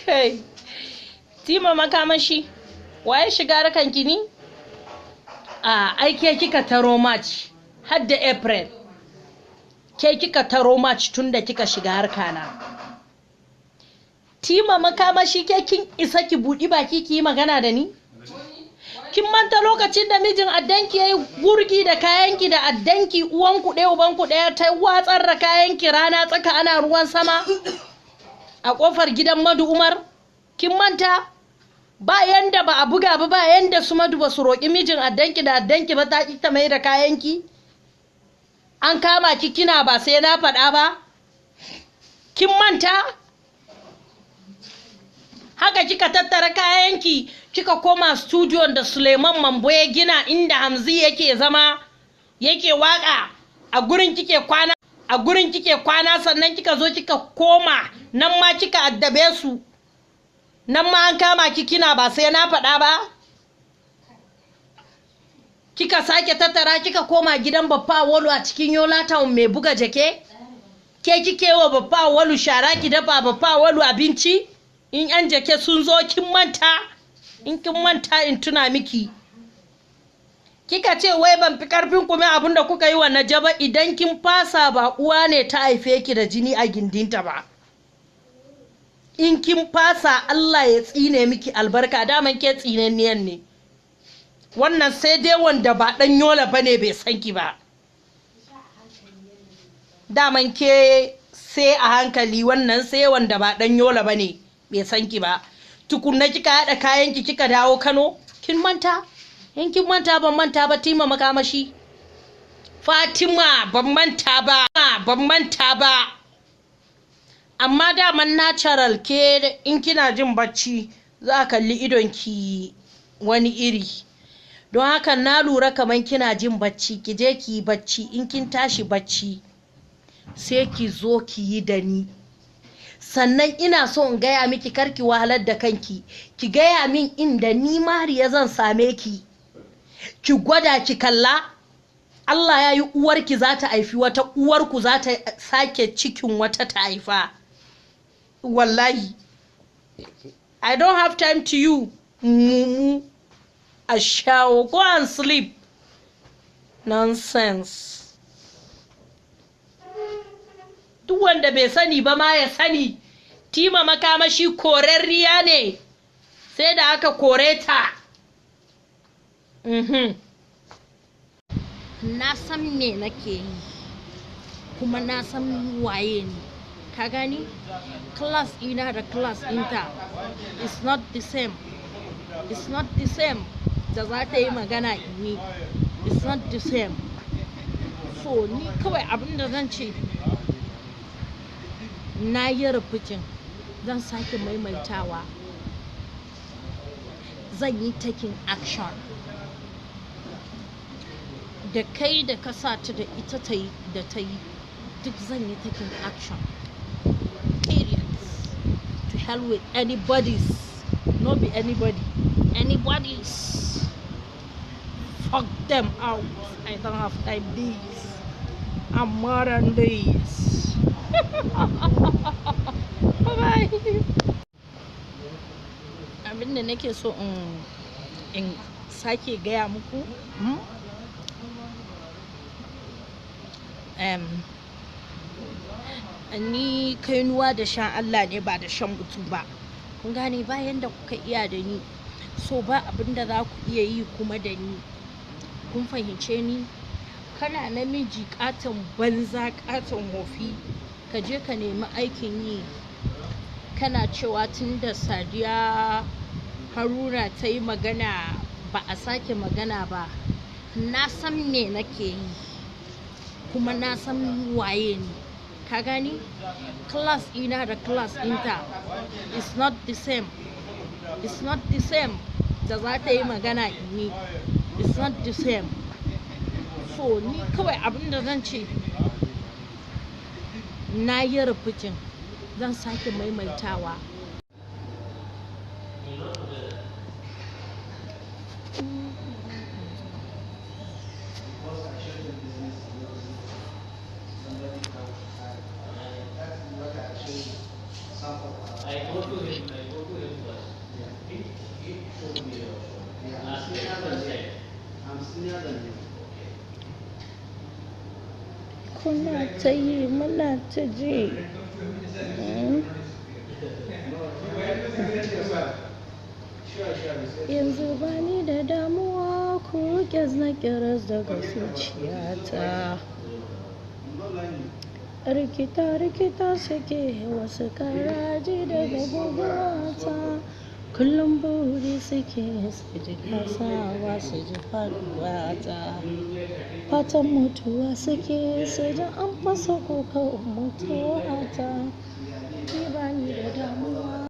Kai, tima makamashi, waye shiga harkan ki ni? A aike kika taro March har da April. Ke kika taro March tunda kika shiga harkana. Tima makamashi ke kin isa ki budi baki ki yi magana da ni? Kin manta lokacin da mijin addanki yayi gurgi da kayanki da addanki uwanku ɗaya ubanku ɗaya ta watsar da kayanki rana tsaka ana ruwan sama a ƙofar gidan Madu Umar? Kin manta? Ba yanda ba a buga ba yanda su Madu ba su roƙi mijin addanki da addanki ba ta ƙi ta mai da kayanki? An kama ki kina ba sai na faɗa ba? Kin manta? Haka kika tattara kayanki kika koma studio da Suleiman Mambo ya gina inda Hamzi yake zama yake waka a gurin kike kwana sannan kika zo kika koma nan ma kika addabe su nan ma an kama ki kina ba sai na faɗa ba kika sake tattara kika koma gidan Baffa Wolu a cikin Yola Town mai buga jake ke kike wa Baffa Wolu shara ki dafa Baffa Wolu abinci in yan jake sun zo kin manta in kin manta in tuna miki kika ce wai ban fi karfin kuma abinda kuka yi wa Najaba idan kin fasa ba uwa ne ta haife ki da jini a gindinta ba in kin fasa Allah ya tsine miki albarka daman ke tsinanniyan ne wannan sai dai wanda ba dan Yola bane bai san ki ba daman ke sai a hankali wannan sai wanda ba dan Yola bane bai san ki ba tukunna kika hada kayanki kika dawo Kano kin manta in kin manta ban manta ba Tima makamashi Fatima ban manta ba amma daman natural ke in kina jin bacci za kalli idonki wani iri don haka na lura kaman kina jin bacci ki je ki bacci in kin tashi bacci sai ki zo ki yi da ni sannan ina so in gaya miki karki wahalar da kanki ki gaya min inda ni mariya zan same ki ki gwada ki kalla Allah ya yi uwarki za ta haifi wata uwarku za ta sake cikin wata ta haifa wallahi I don't have time to you mumu a shawo go and sleep nonsense duk wanda bai sani ba ma ya sani Tima makamashi korarriya ne sai da aka kore ta na san me nake yi kuma na san waye ni ka gani class ina da class ɗinta it's not the same da za ta yi magana ni it's not the same so ni kawai abinda zan ce na yi rufucin zan sake maimaitawa zan yi taking action da kai da ka sa ta da ita ta yi da ta yi duk zan yi taking action period to hell with anybody's no be anybody's fuck them out I don't have time this I'm modern days bye abinda nake so in sake gaya muku ni kainuwa da shan Allah ne ba da shan mutu ba kun gane bayan da kuka iya da ni so ba abinda za ku iya yi kuma da ni kun fahimce ni kana namiji katon banza katon hofi ka je ka nemi aikin yi kana cewa tun da Sadiya Haruna ta yi magana ba a sake magana ba na san me nake yi kuma na san waye ni ka gani class ina da class ɗinta it's not the same da za ta yi magana ni it's not the same so ni kawai abinda zan ce na yi rufucin zan sake maimaitawa Kuna ta yi muna ta ji. Yanzu bani da damuwa ku riƙe naƙiras daga zuciyata. Rikita suke wasu karaji daga guguwata. Kullum buri suke su ji kasawa su ji faduwata. Fatan mutuwa suke su ji an fasa kukan mutuwata.